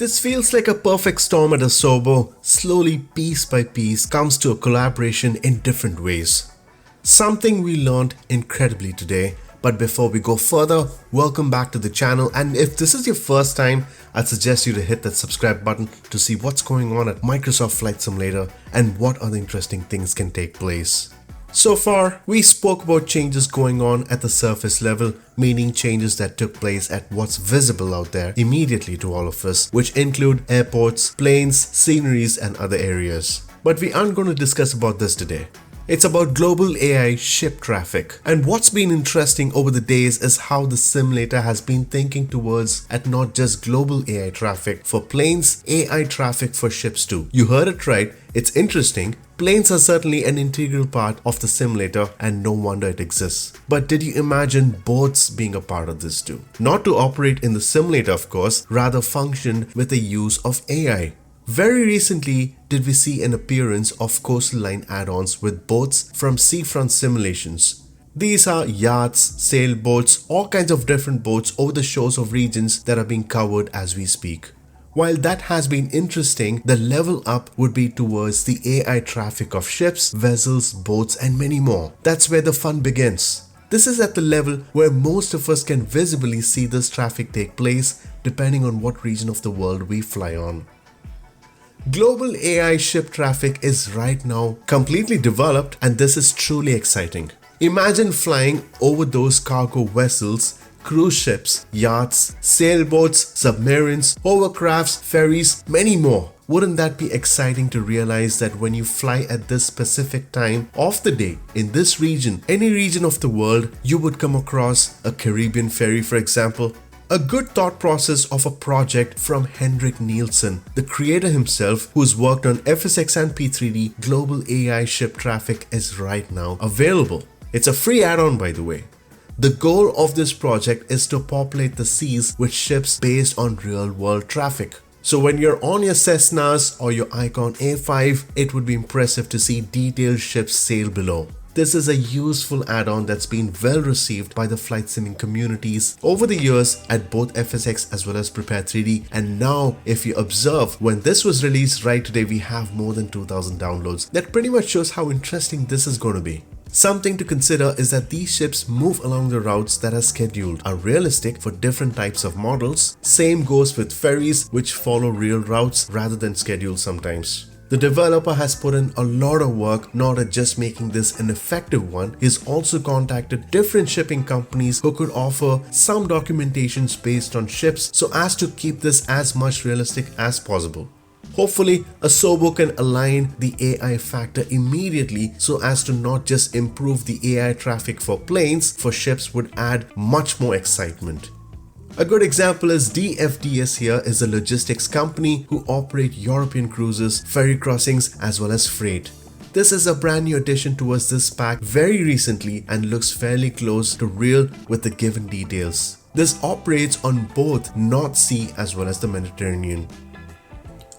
This feels like a perfect storm at a Sobo, slowly piece by piece comes to a collaboration in different ways. Something we learned incredibly today, but before we go further, welcome back to the channel, and if this is your first time, I'd suggest you to hit that subscribe button to see what's going on at Microsoft Flight Simulator and what other interesting things can take place. So far, we spoke about changes going on at the surface level, meaning changes that took place at what's visible out there immediately to all of us, which include airports, planes, sceneries, and other areas. But we aren't going to discuss about this today. It's about global AI ship traffic. And what's been interesting over the days is how the simulator has been thinking towards at not just global AI traffic for planes, AI traffic for ships too. You heard it right, it's interesting. Planes are certainly an integral part of the simulator and no wonder it exists. But did you imagine boats being a part of this too? Not to operate in the simulator of course, rather function with the use of AI. Very recently did we see an appearance of coastal line add-ons with boats from seafront simulations. These are yachts, sailboats, all kinds of different boats over the shores of regions that are being covered as we speak. While that has been interesting, the level up would be towards the AI traffic of ships, vessels, boats, and many more. That's where the fun begins. This is at the level where most of us can visibly see this traffic take place depending on what region of the world we fly on. Global AI ship traffic is right now completely developed, and this is truly exciting. Imagine flying over those cargo vessels, cruise ships, yachts, sailboats, submarines, hovercrafts, ferries, many more. Wouldn't that be exciting to realize that when you fly at this specific time of the day in this region, any region of the world, you would come across a Caribbean ferry, for example? A good thought process of a project from Henrik Neilson, the creator himself, who's worked on FSX and P3D global AI ship traffic, is right now available. It's a free add-on, by the way. The goal of this project is to populate the seas with ships based on real-world traffic. So when you're on your Cessnas or your Icon A5, it would be impressive to see detailed ships sail below. This is a useful add-on that's been well received by the flight simming communities over the years at both FSX as well as Prepare 3D, and now if you observe, when this was released right today, we have more than 2000 downloads. That pretty much shows how interesting this is going to be. Something to consider is that these ships move along the routes that are scheduled, are realistic for different types of models. Same goes with ferries, which follow real routes rather than scheduled sometimes. The developer has put in a lot of work not at just making this an effective one. He's also contacted different shipping companies who could offer some documentations based on ships so as to keep this as much realistic as possible. Hopefully, a Sobo can align the AI factor immediately so as to not just improve the AI traffic for planes, for ships would add much more excitement. A good example is DFDS. Here is a logistics company who operate European cruises, ferry crossings, as well as freight. This is a brand new addition towards this pack very recently and looks fairly close to real with the given details. This operates on both North Sea as well as the Mediterranean.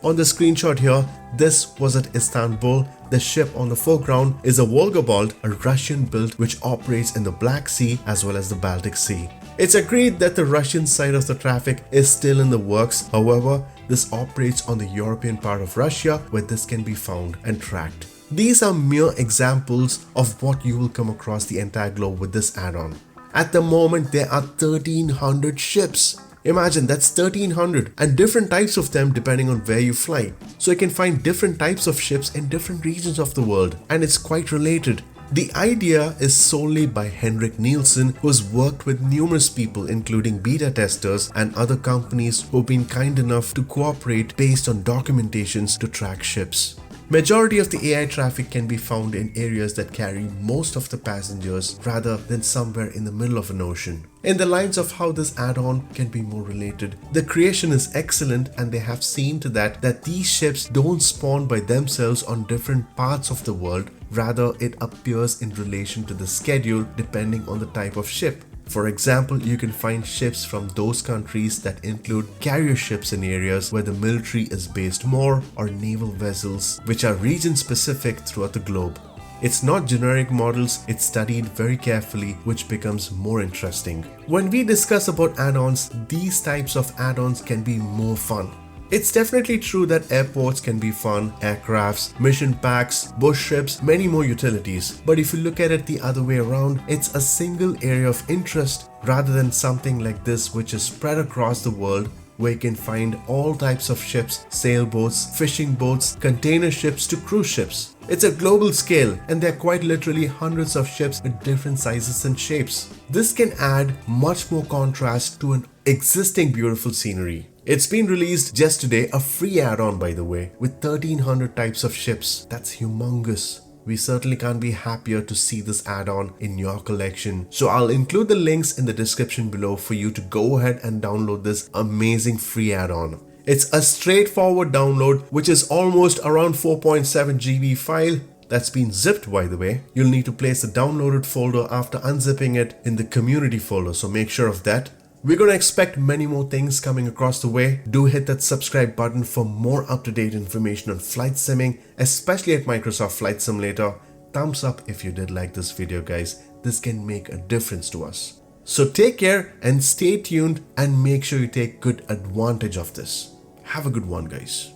On the screenshot here, this was at Istanbul. The ship on the foreground is a Volga Bolt, a Russian build which operates in the Black Sea as well as the Baltic Sea. It's agreed that the Russian side of the traffic is still in the works. However, this operates on the European part of Russia where this can be found and tracked. These are mere examples of what you will come across the entire globe with this add-on. At the moment, there are 1300 ships. Imagine that's 1300 and different types of them depending on where you fly. So you can find different types of ships in different regions of the world, and it's quite related. The idea is solely by Henrik Neilson, who has worked with numerous people including beta testers and other companies who've been kind enough to cooperate based on documentations to track ships. Majority of the AI traffic can be found in areas that carry most of the passengers rather than somewhere in the middle of an ocean. In the lines of how this add-on can be more related, the creation is excellent and they have seen to that these ships don't spawn by themselves on different parts of the world, rather it appears in relation to the schedule depending on the type of ship. For example, you can find ships from those countries that include carrier ships in areas where the military is based more, or naval vessels which are region specific throughout the globe. It's not generic models, it's studied very carefully, which becomes more interesting. When we discuss about add-ons, these types of add-ons can be more fun. It's definitely true that airports can be fun, aircrafts, mission packs, bush ships, many more utilities. But if you look at it the other way around, it's a single area of interest rather than something like this which is spread across the world, where you can find all types of ships, sailboats, fishing boats, container ships to cruise ships. It's a global scale and there are quite literally hundreds of ships with different sizes and shapes. This can add much more contrast to an existing beautiful scenery. It's been released just today, a free add-on by the way, with 1300 types of ships. That's humongous. We certainly can't be happier to see this add-on in your collection. So I'll include the links in the description below for you to go ahead and download this amazing free add-on. It's a straightforward download which is almost around 4.7 GB file. That's been zipped by the way. You'll need to place the downloaded folder after unzipping it in the community folder, so make sure of that. We're going to expect many more things coming across the way. Do hit that subscribe button for more up-to-date information on flight simming, especially at Microsoft Flight Simulator. Thumbs up if you did like this video, guys. This can make a difference to us. So take care and stay tuned and make sure you take good advantage of this. Have a good one, guys.